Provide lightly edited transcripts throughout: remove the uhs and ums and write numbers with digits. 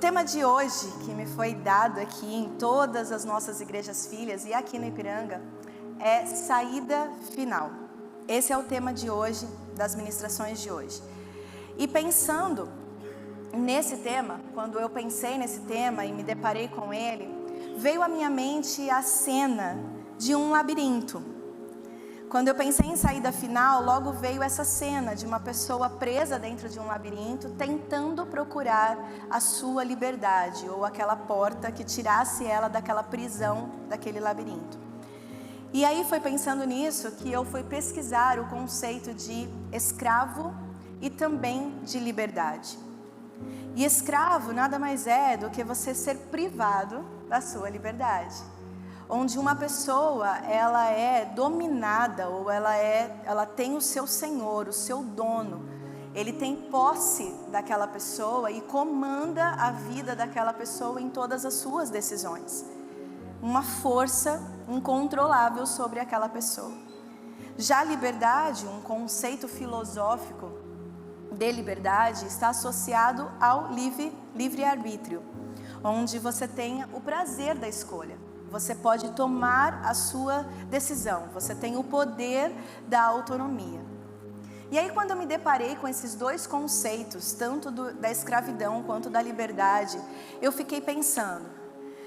tema de hoje, que me foi dado aqui em todas as nossas igrejas filhas e aqui no Ipiranga, é saída final. Esse é o tema de hoje, das ministrações de hoje. E pensando nesse tema, quando eu pensei nesse tema e me deparei com ele, veio à minha mente a cena de um labirinto. Quando eu pensei em saída final, logo veio essa cena de uma pessoa presa dentro de um labirinto, tentando procurar a sua liberdade, ou aquela porta que tirasse ela daquela prisão, daquele labirinto. E aí foi pensando nisso que eu fui pesquisar o conceito de escravo e também de liberdade. E escravo nada mais é do que você ser privado da sua liberdade. Onde uma pessoa, ela é dominada, ou ela tem o seu senhor, o seu dono. Ele tem posse daquela pessoa e comanda a vida daquela pessoa em todas as suas decisões. Uma força incontrolável sobre aquela pessoa. Já a liberdade, um conceito filosófico de liberdade, está associado ao livre-arbítrio, onde você tem o prazer da escolha. Você pode tomar a sua decisão, você tem o poder da autonomia. E aí quando eu me deparei com esses dois conceitos, tanto da escravidão quanto da liberdade, eu fiquei pensando,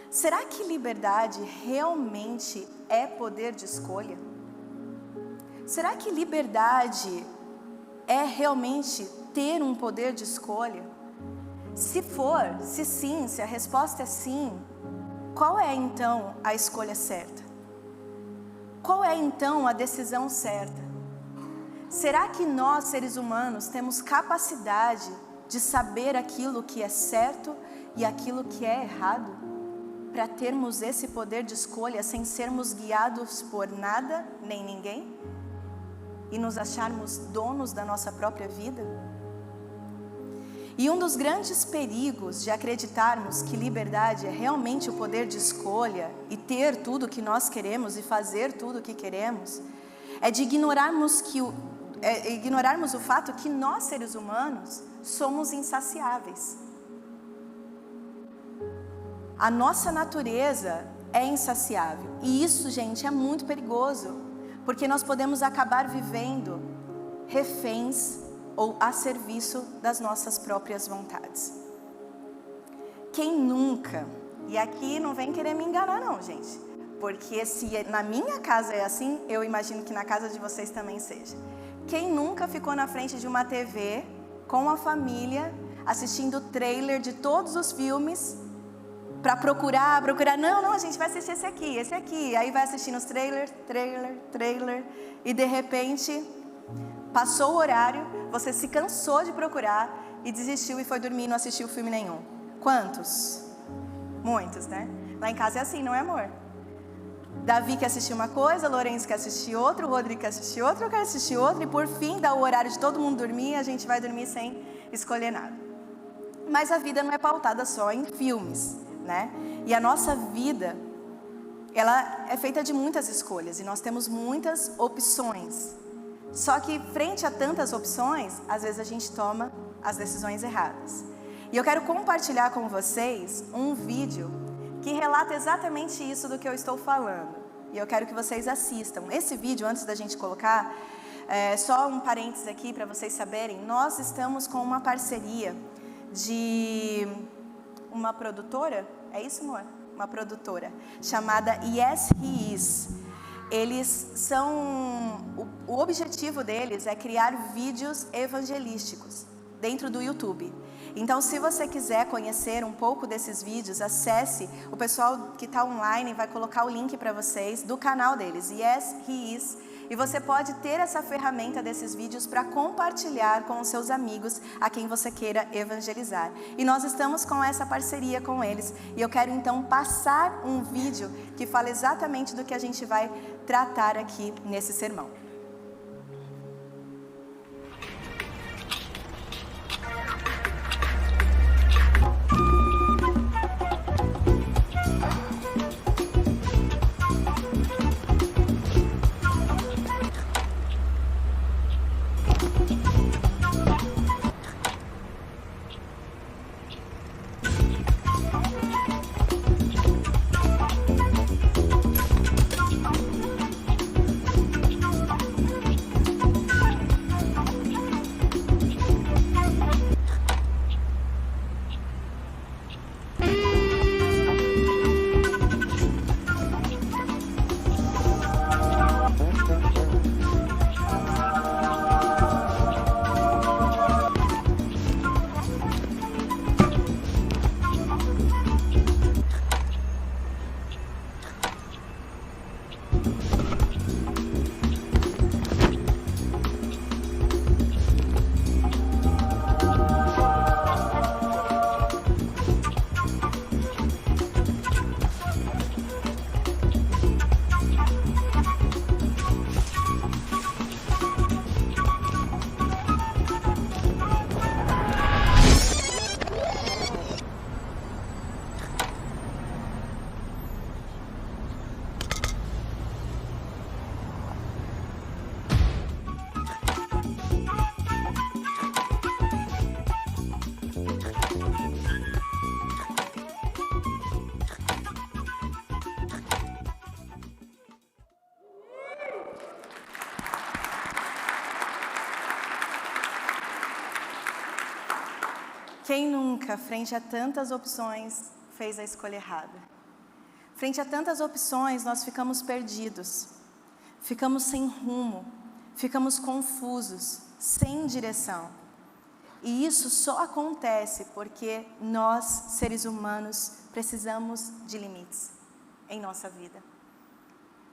será que liberdade realmente é poder de escolha? Será que liberdade é realmente ter um poder de escolha? Se for, se sim, se a resposta é sim, qual é então a escolha certa? Qual é então a decisão certa? Será que nós, seres humanos, temos capacidade de saber aquilo que é certo e aquilo que é errado? Para termos esse poder de escolha sem sermos guiados por nada nem ninguém? E nos acharmos donos da nossa própria vida? E um dos grandes perigos de acreditarmos que liberdade é realmente o poder de escolha e ter tudo o que nós queremos e fazer tudo o que queremos, é de ignorarmos o fato que nós, seres humanos, somos insaciáveis. A nossa natureza é insaciável. E isso, gente, é muito perigoso, porque nós podemos acabar vivendo reféns ou a serviço das nossas próprias vontades. Quem nunca, e aqui não vem querer me enganar não, gente, porque se na minha casa é assim, eu imagino que na casa de vocês também seja. Quem nunca ficou na frente de uma TV, com a família, assistindo o trailer de todos os filmes, para procurar, não, a gente vai assistir esse aqui, aí vai assistindo os trailer, e de repente passou o horário, você se cansou de procurar e desistiu e foi dormir e não assistiu filme nenhum. Quantos? Muitos, né? Lá em casa é assim, não é, amor? Davi quer assistir uma coisa, Lourenço quer assistir outra, o Rodrigo quer assistir outra, eu quero assistir outra, e por fim dá o horário de todo mundo dormir, a gente vai dormir sem escolher nada. Mas a vida não é pautada só em filmes, né? E a nossa vida, ela é feita de muitas escolhas e nós temos muitas opções. Só que frente a tantas opções, às vezes a gente toma as decisões erradas. E eu quero compartilhar com vocês um vídeo que relata exatamente isso do que eu estou falando. E eu quero que vocês assistam. Esse vídeo, antes da gente colocar, só um parênteses aqui para vocês saberem, nós estamos com uma parceria de uma produtora, é isso, amor? Uma produtora, chamada Yes He Is. O objetivo deles é criar vídeos evangelísticos dentro do YouTube. Então, se você quiser conhecer um pouco desses vídeos, acesse, o pessoal que está online vai colocar o link para vocês do canal deles, Yes He Is, e você pode ter essa ferramenta desses vídeos para compartilhar com os seus amigos a quem você queira evangelizar. E nós estamos com essa parceria com eles, e eu quero então passar um vídeo que fala exatamente do que a gente vai tratar aqui nesse sermão. Quem nunca, frente a tantas opções, fez a escolha errada? Frente a tantas opções, nós ficamos perdidos, ficamos sem rumo, ficamos confusos, sem direção. E isso só acontece porque nós, seres humanos, precisamos de limites em nossa vida.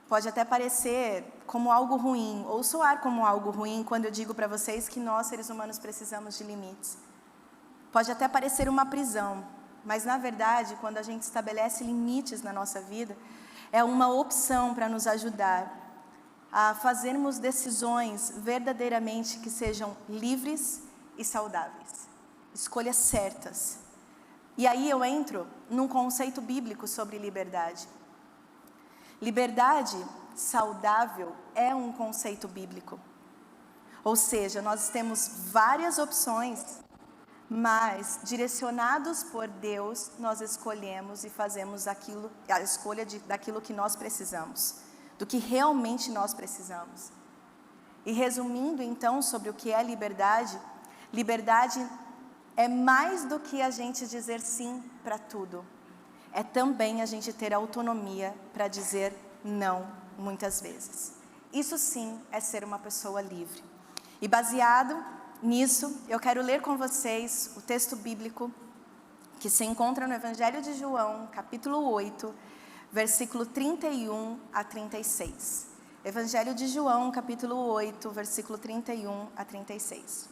Pode até parecer como algo ruim, ou soar como algo ruim quando eu digo para vocês que nós, seres humanos, precisamos de limites. Pode até parecer uma prisão, mas na verdade, quando a gente estabelece limites na nossa vida, é uma opção para nos ajudar a fazermos decisões verdadeiramente que sejam livres e saudáveis, escolhas certas. E aí eu entro num conceito bíblico sobre liberdade. Liberdade saudável é um conceito bíblico. Ou seja, nós temos várias opções, mas direcionados por Deus, nós escolhemos e fazemos a escolha daquilo que nós precisamos, do que realmente nós precisamos. E resumindo então sobre o que é liberdade, liberdade é mais do que a gente dizer sim para tudo. É também a gente ter autonomia para dizer não muitas vezes. Isso sim é ser uma pessoa livre. E baseado nisso, eu quero ler com vocês o texto bíblico que se encontra no Evangelho de João, capítulo 8, versículo 31 a 36. Evangelho de João, capítulo 8, versículo 31 a 36.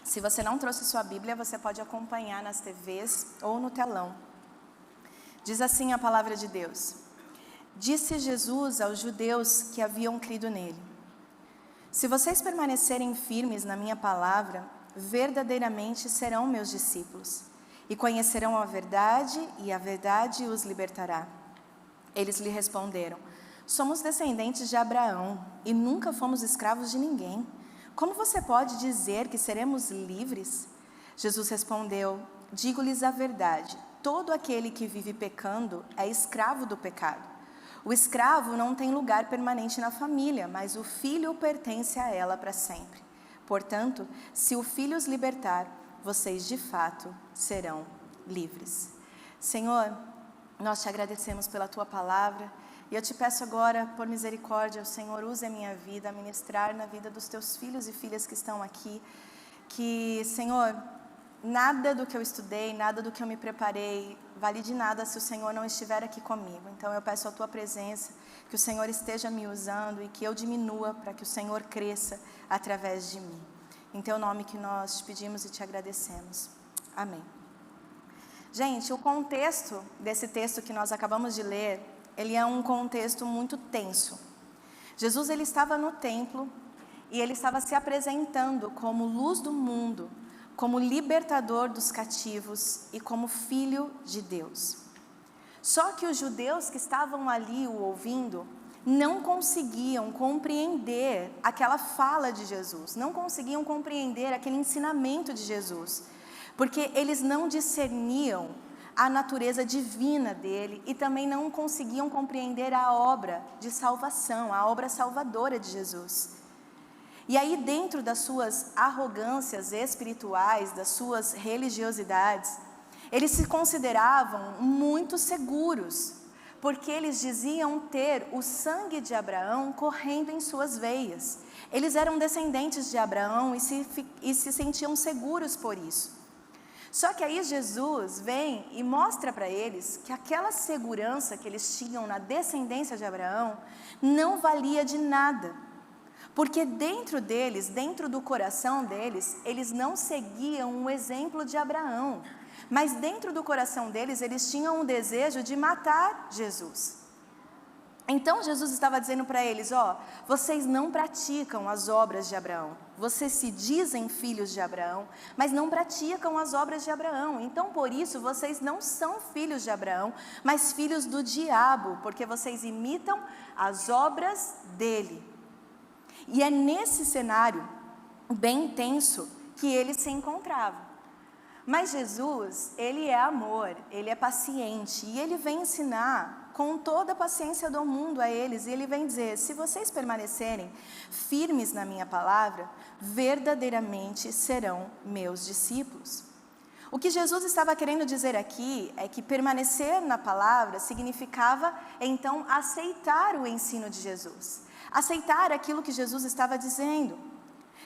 Se você não trouxe sua Bíblia, você pode acompanhar nas TVs ou no telão. Diz assim a palavra de Deus: Disse Jesus aos judeus que haviam crido nele: Se vocês permanecerem firmes na minha palavra, verdadeiramente serão meus discípulos, e conhecerão a verdade os libertará. Eles lhe responderam: Somos descendentes de Abraão e nunca fomos escravos de ninguém. Como você pode dizer que seremos livres? Jesus respondeu: Digo-lhes a verdade, todo aquele que vive pecando é escravo do pecado. O escravo não tem lugar permanente na família, mas o filho pertence a ela para sempre. Portanto, se o filho os libertar, vocês de fato serão livres. Senhor, nós te agradecemos pela tua palavra. E eu te peço agora, por misericórdia, o Senhor use a minha vida a ministrar na vida dos teus filhos e filhas que estão aqui. Que, Senhor, nada do que eu estudei, nada do que eu me preparei, vale de nada se o Senhor não estiver aqui comigo. Então eu peço a tua presença, que o Senhor esteja me usando e que eu diminua para que o Senhor cresça através de mim. Em teu nome que nós te pedimos e te agradecemos. Amém. Gente, o contexto desse texto que nós acabamos de ler, ele é um contexto muito tenso. Jesus, ele estava no templo e ele estava se apresentando como luz do mundo, como libertador dos cativos e como filho de Deus. Só que os judeus que estavam ali o ouvindo não conseguiam compreender aquela fala de Jesus, não conseguiam compreender aquele ensinamento de Jesus, porque eles não discerniam a natureza divina dele e também não conseguiam compreender a obra de salvação, a obra salvadora de Jesus. E aí, dentro das suas arrogâncias espirituais, das suas religiosidades, eles se consideravam muito seguros, porque eles diziam ter o sangue de Abraão correndo em suas veias. Eles eram descendentes de Abraão e se sentiam seguros por isso. Só que aí Jesus vem e mostra para eles que aquela segurança que eles tinham na descendência de Abraão não valia de nada. Porque dentro deles, dentro do coração deles, eles não seguiam o exemplo de Abraão. Mas dentro do coração deles, eles tinham um desejo de matar Jesus. Então Jesus estava dizendo para eles: vocês não praticam as obras de Abraão. Vocês se dizem filhos de Abraão, mas não praticam as obras de Abraão. Então por isso vocês não são filhos de Abraão, mas filhos do diabo, porque vocês imitam as obras dele. E é nesse cenário bem tenso que ele se encontrava. Mas Jesus, ele é amor, ele é paciente e ele vem ensinar com toda a paciência do mundo a eles, e ele vem dizer: se vocês permanecerem firmes na minha palavra, verdadeiramente serão meus discípulos. O que Jesus estava querendo dizer aqui é que permanecer na palavra significava, então, aceitar o ensino de Jesus, aceitar aquilo que Jesus estava dizendo.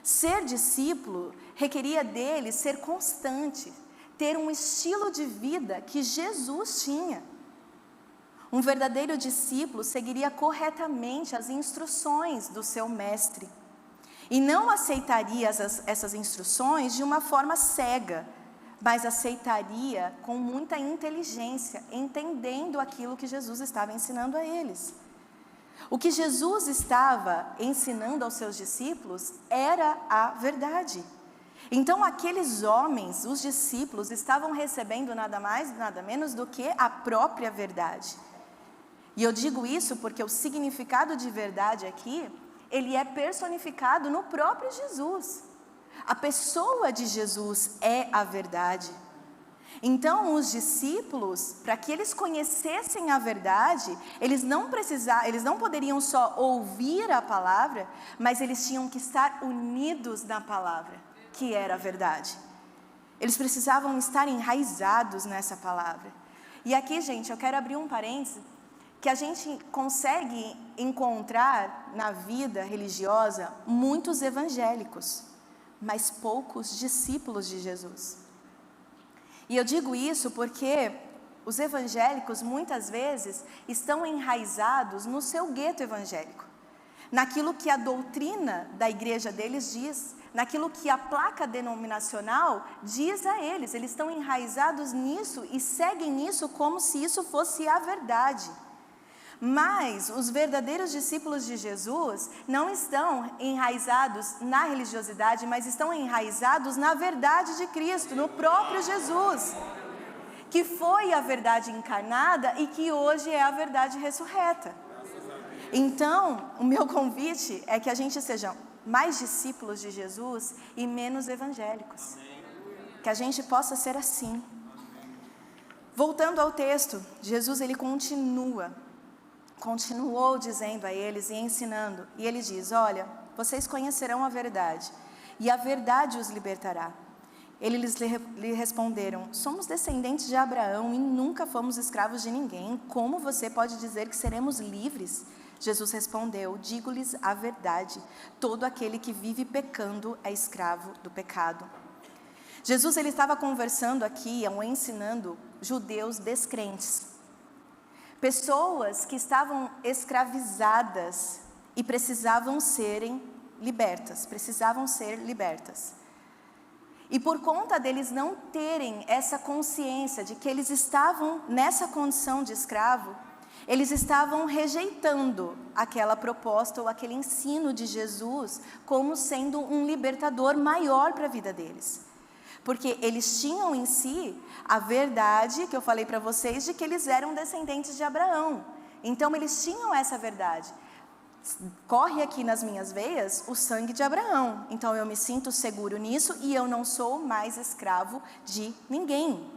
Ser discípulo requeria dele ser constante, ter um estilo de vida que Jesus tinha. Um verdadeiro discípulo seguiria corretamente as instruções do seu mestre e não aceitaria essas instruções de uma forma cega, mas aceitaria com muita inteligência, entendendo aquilo que Jesus estava ensinando a eles. O que Jesus estava ensinando aos seus discípulos era a verdade. Então aqueles homens, os discípulos, estavam recebendo nada mais, nada menos do que a própria verdade. E eu digo isso porque o significado de verdade aqui, ele é personificado no próprio Jesus. A pessoa de Jesus é a verdade. Então os discípulos, para que eles conhecessem a verdade, eles não poderiam só ouvir a palavra, mas eles tinham que estar unidos na palavra, que era a verdade. Eles precisavam estar enraizados nessa palavra. E aqui, gente, eu quero abrir um parênteses, que a gente consegue encontrar na vida religiosa muitos evangélicos, mas poucos discípulos de Jesus. E eu digo isso porque os evangélicos muitas vezes estão enraizados no seu gueto evangélico, naquilo que a doutrina da igreja deles diz, naquilo que a placa denominacional diz a eles. Eles estão enraizados nisso e seguem isso como se isso fosse a verdade. Mas os verdadeiros discípulos de Jesus não estão enraizados na religiosidade, mas estão enraizados na verdade de Cristo, no próprio Jesus, que foi a verdade encarnada e que hoje é a verdade ressurreta. Então, o meu convite é que a gente seja mais discípulos de Jesus e menos evangélicos. Que a gente possa ser assim. Voltando ao texto, Jesus ele continuou dizendo a eles e ensinando, e ele diz: olha, vocês conhecerão a verdade, e a verdade os libertará. Eles lhe responderam: somos descendentes de Abraão e nunca fomos escravos de ninguém, como você pode dizer que seremos livres? Jesus respondeu: digo-lhes a verdade, todo aquele que vive pecando é escravo do pecado. Jesus ele estava conversando aqui, ensinando judeus descrentes, pessoas que estavam escravizadas e precisavam ser libertas. E por conta deles não terem essa consciência de que eles estavam nessa condição de escravo, eles estavam rejeitando aquela proposta ou aquele ensino de Jesus como sendo um libertador maior para a vida deles. Porque eles tinham em si a verdade que eu falei para vocês de que eles eram descendentes de Abraão. Então eles tinham essa verdade. Corre aqui nas minhas veias o sangue de Abraão. Então eu me sinto seguro nisso e eu não sou mais escravo de ninguém.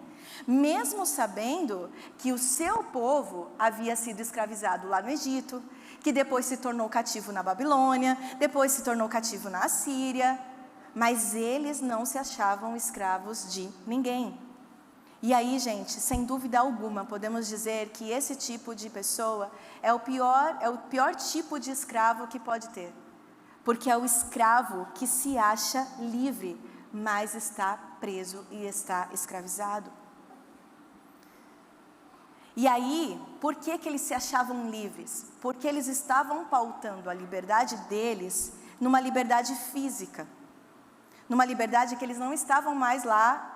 Mesmo sabendo que o seu povo havia sido escravizado lá no Egito, que depois se tornou cativo na Babilônia, depois se tornou cativo na Assíria, mas eles não se achavam escravos de ninguém. E aí, gente, sem dúvida alguma, podemos dizer que esse tipo de pessoa é o pior tipo de escravo que pode ter. Porque é o escravo que se acha livre, mas está preso e está escravizado. E aí, por que eles se achavam livres? Porque eles estavam pautando a liberdade deles numa liberdade física. Numa liberdade que eles não estavam mais lá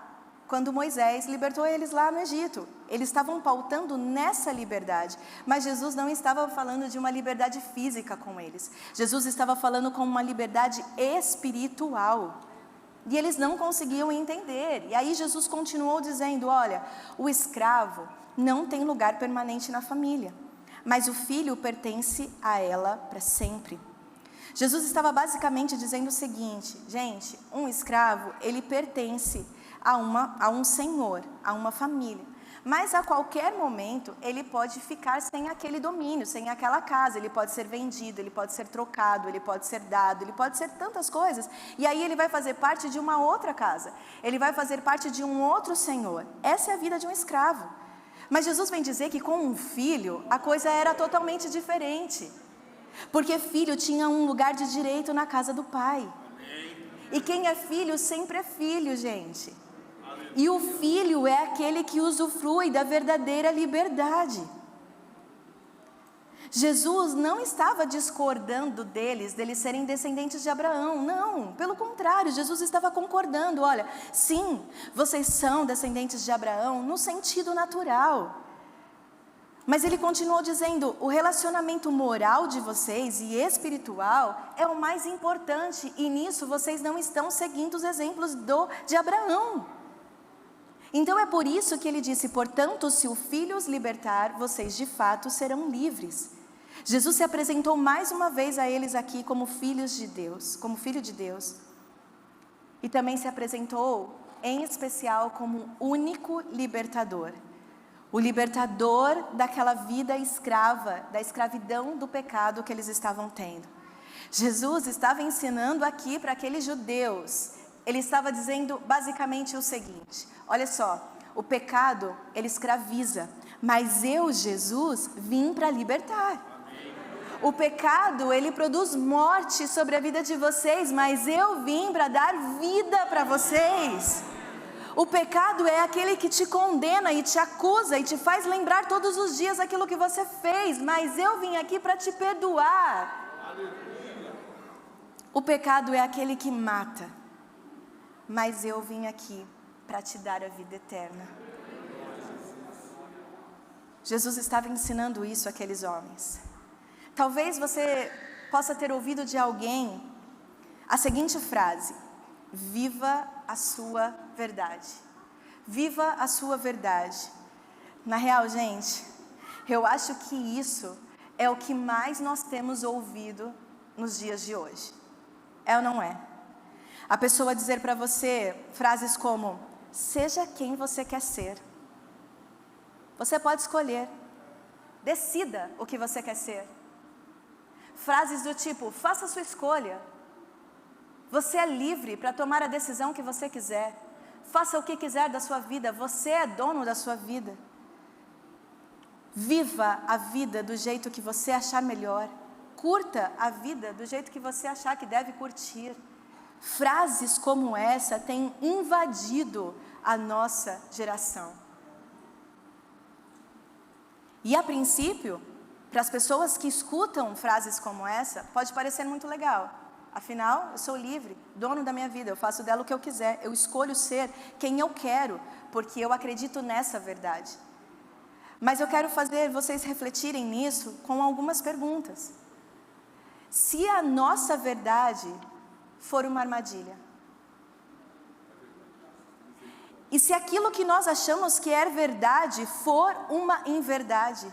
quando Moisés libertou eles lá no Egito. Eles estavam pautando nessa liberdade, mas Jesus não estava falando de uma liberdade física com eles. Jesus estava falando com uma liberdade espiritual. E eles não conseguiam entender. E aí Jesus continuou dizendo: olha, o escravo não tem lugar permanente na família, mas o filho pertence a ela para sempre. Jesus estava basicamente dizendo o seguinte: gente, um escravo, ele pertence a um senhor, a uma família, Mas a qualquer momento, ele pode ficar sem aquele domínio, sem aquela casa. Ele pode ser vendido, ele pode ser trocado, ele pode ser dado, ele pode ser tantas coisas. E aí ele vai fazer parte de uma outra casa. Ele vai fazer parte de um outro senhor. Essa é a vida de um escravo. Mas Jesus vem dizer que com um filho, a coisa era totalmente diferente. Porque filho tinha um lugar de direito na casa do pai. E quem é filho sempre é filho, gente. E o filho é aquele que usufrui da verdadeira liberdade. Jesus não estava discordando deles serem descendentes de Abraão, não, pelo contrário, Jesus estava concordando, olha, sim, vocês são descendentes de Abraão no sentido natural. Mas ele continuou dizendo, o relacionamento moral de vocês e espiritual é o mais importante, e nisso vocês não estão seguindo os exemplos de Abraão. Então é por isso que ele disse, portanto, se o Filho os libertar, vocês de fato serão livres. Jesus se apresentou mais uma vez a eles aqui como filhos de Deus, como Filho de Deus. E também se apresentou, em especial, como único libertador. O libertador daquela vida escrava, da escravidão do pecado que eles estavam tendo. Jesus estava ensinando aqui para aqueles judeus. Ele estava dizendo basicamente o seguinte, olha só, o pecado ele escraviza, mas eu, Jesus, vim para libertar. O pecado ele produz morte sobre a vida de vocês, mas eu vim para dar vida para vocês. O pecado é aquele que te condena e te acusa e te faz lembrar todos os dias aquilo que você fez, mas eu vim aqui para te perdoar. O pecado é aquele que mata, mas eu vim aqui para te dar a vida eterna. Jesus estava ensinando isso àqueles homens. Talvez você possa ter ouvido de alguém a seguinte frase, viva a sua verdade. Viva a sua verdade. Na real, gente, eu acho que isso é o que mais nós temos ouvido nos dias de hoje. É ou não é? A pessoa dizer para você frases como, seja quem você quer ser. Você pode escolher. Decida o que você quer ser. Frases do tipo, faça a sua escolha. Você é livre para tomar a decisão que você quiser. Faça o que quiser da sua vida. Você é dono da sua vida. Viva a vida do jeito que você achar melhor. Curta a vida do jeito que você achar que deve curtir. Frases como essa têm invadido a nossa geração. E a princípio, para as pessoas que escutam frases como essa, pode parecer muito legal. Afinal, eu sou livre, dono da minha vida, eu faço dela o que eu quiser, eu escolho ser quem eu quero, porque eu acredito nessa verdade. Mas eu quero fazer vocês refletirem nisso com algumas perguntas. Se a nossa verdade for uma armadilha, e se aquilo que nós achamos que é verdade for uma inverdade,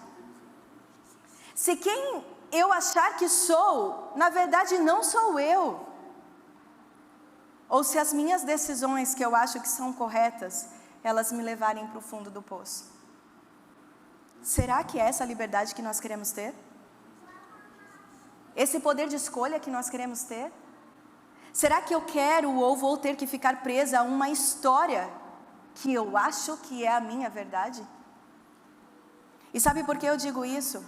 se quem eu achar que sou, na verdade não sou eu, ou se as minhas decisões que eu acho que são corretas, elas me levarem para o fundo do poço. Será que é essa a liberdade que nós queremos ter? Esse poder de escolha que nós queremos ter? Será que eu quero ou vou ter que ficar presa a uma história que eu acho que é a minha verdade? E sabe por que eu digo isso?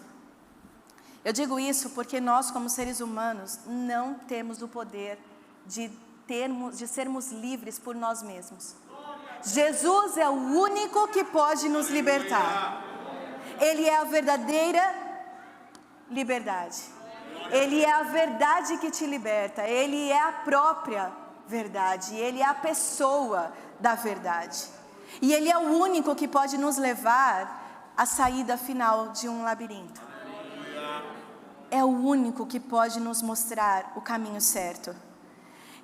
Eu digo isso porque nós, como seres humanos, não temos o poder de sermos livres por nós mesmos. Jesus é o único que pode nos libertar. Ele é a verdadeira liberdade. Ele é a verdade que te liberta. Ele é a própria verdade. Ele é a pessoa da verdade. E Ele é o único que pode nos levar à saída final de um labirinto. É o único que pode nos mostrar o caminho certo.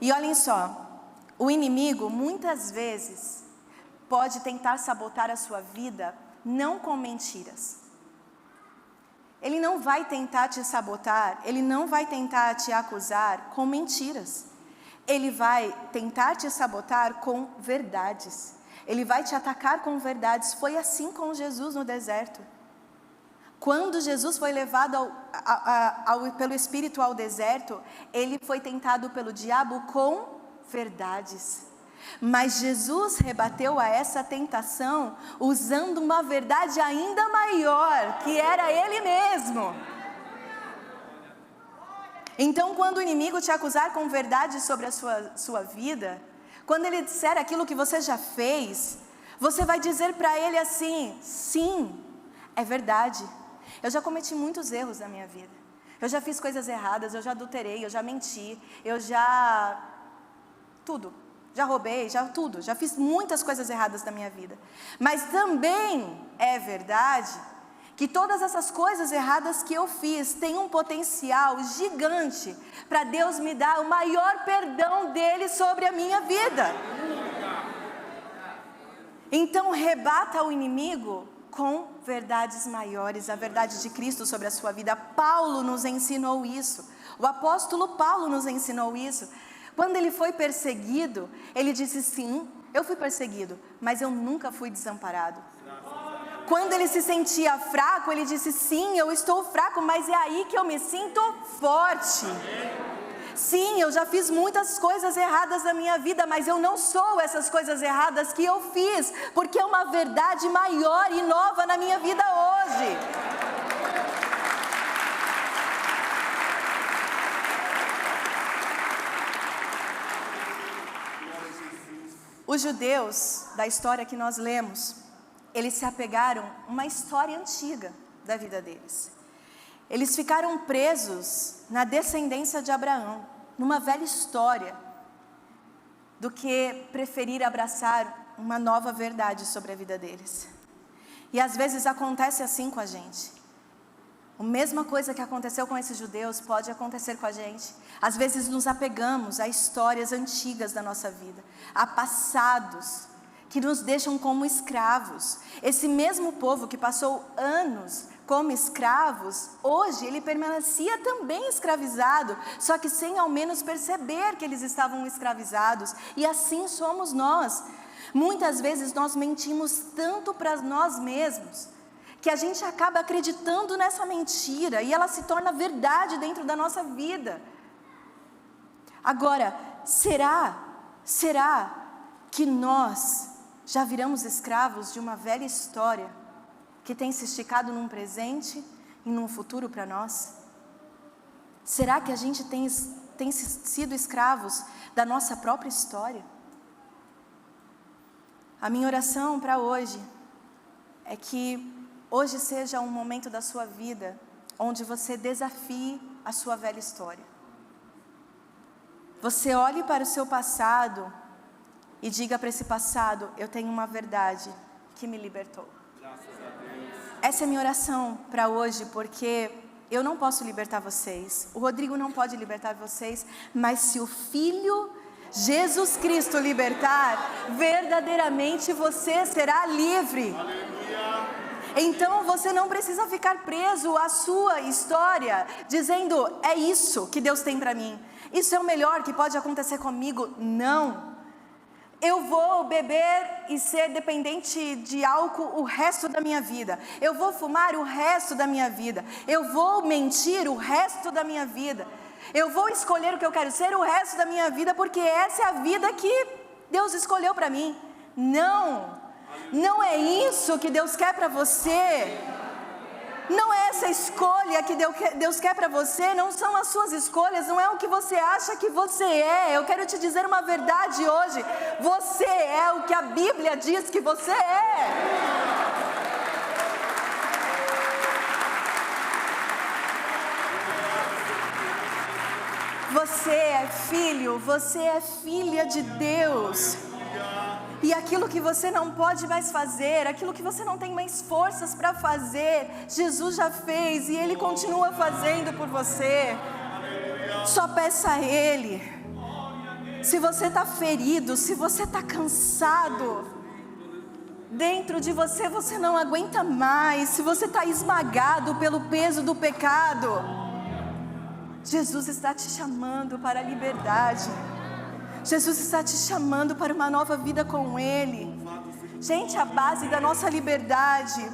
E olhem só, o inimigo muitas vezes pode tentar sabotar a sua vida não com mentiras. Ele não vai tentar te sabotar, ele não vai tentar te acusar com mentiras. Ele vai tentar te sabotar com verdades. ele vai te atacar com verdades. Foi assim com Jesus no deserto. Quando Jesus foi levado pelo Espírito ao deserto, ele foi tentado pelo diabo com verdades. Mas Jesus rebateu a essa tentação usando uma verdade ainda maior, que era Ele mesmo. Então, quando o inimigo te acusar com verdade sobre a sua vida, quando ele disser aquilo que você já fez, você vai dizer para ele assim: sim, é verdade. Eu já cometi muitos erros na minha vida. Eu já fiz coisas erradas, eu já adulterei, eu já menti, já roubei, já fiz muitas coisas erradas na minha vida. Mas também é verdade que todas essas coisas erradas que eu fiz têm um potencial gigante para Deus me dar o maior perdão dele sobre a minha vida. Então rebata o inimigo com verdades maiores, a verdade de Cristo sobre a sua vida. Paulo nos ensinou isso, o apóstolo Paulo nos ensinou isso. Quando ele foi perseguido, ele disse: sim, eu fui perseguido, mas eu nunca fui desamparado. Quando ele se sentia fraco, ele disse: sim, eu estou fraco, mas é aí que eu me sinto forte. Sim, eu já fiz muitas coisas erradas na minha vida, mas eu não sou essas coisas erradas que eu fiz, porque é uma verdade maior e nova na minha vida hoje. Os judeus, da história que nós lemos, eles se apegaram a uma história antiga da vida deles. Eles ficaram presos na descendência de Abraão, numa velha história, do que preferir abraçar uma nova verdade sobre a vida deles. E às vezes acontece assim com a gente. A mesma coisa que aconteceu com esses judeus pode acontecer com a gente. Às vezes nos apegamos a histórias antigas da nossa vida, a passados que nos deixam como escravos. Esse mesmo povo que passou anos como escravos, hoje ele permanecia também escravizado, só que sem ao menos perceber que eles estavam escravizados. E assim somos nós. Muitas vezes nós mentimos tanto para nós mesmos, que a gente acaba acreditando nessa mentira e ela se torna verdade dentro da nossa vida. Agora, será que nós já viramos escravos de uma velha história que tem se esticado num presente e num futuro para nós? Será que a gente tem sido escravos da nossa própria história? A minha oração para hoje é que hoje seja um momento da sua vida onde você desafie a sua velha história. Você olhe para o seu passado e diga para esse passado: eu tenho uma verdade que me libertou. Essa é a minha oração para hoje, porque eu não posso libertar vocês, o Rodrigo não pode libertar vocês, mas se o Filho Jesus Cristo libertar, verdadeiramente você será livre. Então você não precisa ficar preso à sua história, dizendo: é isso que Deus tem para mim, isso é o melhor que pode acontecer comigo. Não, eu vou beber e ser dependente de álcool o resto da minha vida, eu vou fumar o resto da minha vida, eu vou mentir o resto da minha vida, eu vou escolher o que eu quero ser o resto da minha vida, porque essa é a vida que Deus escolheu para mim. Não é isso que Deus quer para você. Não é essa escolha que Deus quer para você. Não são as suas escolhas, não é o que você acha que você é. Eu quero te dizer uma verdade hoje: você é o que a Bíblia diz que você é. Você é filho, você é filha de Deus. E aquilo que você não pode mais fazer, aquilo que você não tem mais forças para fazer, Jesus já fez e Ele continua fazendo por você. Só peça a Ele. Se você está ferido, se você está cansado, dentro de você você não aguenta mais, se você está esmagado pelo peso do pecado, Jesus está te chamando para a liberdade. Jesus está te chamando para uma nova vida com Ele. Gente, a base da nossa liberdade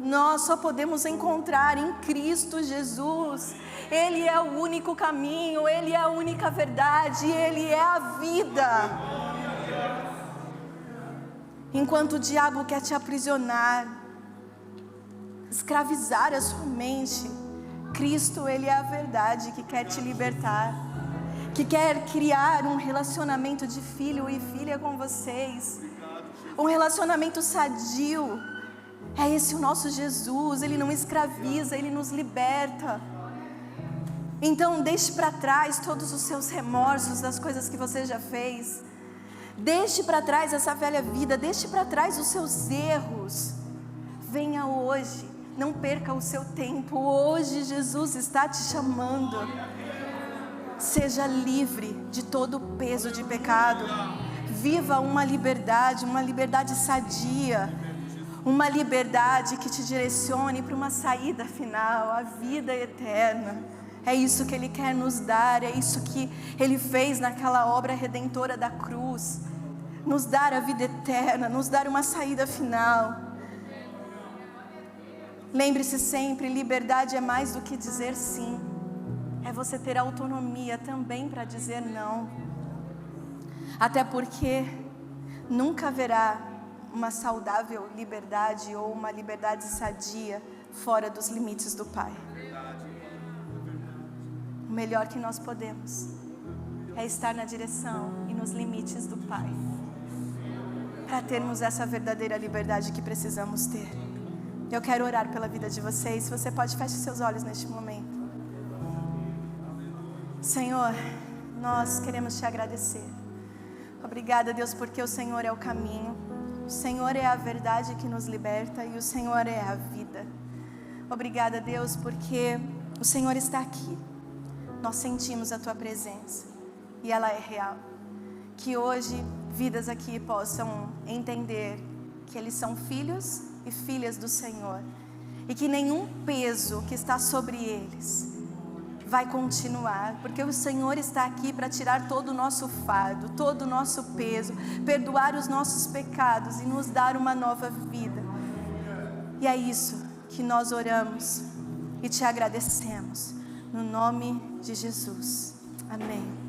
nós só podemos encontrar em Cristo Jesus. Ele é o único caminho, Ele é a única verdade, Ele é a vida. Enquanto o diabo quer te aprisionar, escravizar a sua mente, Cristo, Ele é a verdade que quer te libertar, que quer criar um relacionamento de filho e filha com vocês, um relacionamento sadio. É esse o nosso Jesus. Ele não escraviza, Ele nos liberta. Então deixe para trás todos os seus remorsos das coisas que você já fez. Deixe para trás essa velha vida, deixe para trás os seus erros. Venha hoje, não perca o seu tempo. Hoje Jesus está te chamando. Seja livre de todo o peso de pecado. Viva uma liberdade sadia. Uma liberdade que te direcione para uma saída final, a vida eterna. É isso que Ele quer nos dar, é isso que Ele fez naquela obra redentora da cruz. Nos dar a vida eterna, nos dar uma saída final. Lembre-se sempre, liberdade é mais do que dizer sim. É você ter autonomia também para dizer não. Até porque nunca haverá uma saudável liberdade ou uma liberdade sadia fora dos limites do Pai. O melhor que nós podemos é estar na direção e nos limites do Pai, para termos essa verdadeira liberdade que precisamos ter. Eu quero orar pela vida de vocês. Se você pode, feche seus olhos neste momento. Senhor, nós queremos te agradecer. Obrigada, Deus, porque o Senhor é o caminho. O Senhor é a verdade que nos liberta e o Senhor é a vida. Obrigada, Deus, porque o Senhor está aqui. Nós sentimos a Tua presença e ela é real. Que hoje vidas aqui possam entender que eles são filhos e filhas do Senhor e que nenhum peso que está sobre eles vai continuar, porque o Senhor está aqui para tirar todo o nosso fardo, todo o nosso peso, perdoar os nossos pecados e nos dar uma nova vida. E é isso que nós oramos e te agradecemos, no nome de Jesus. Amém.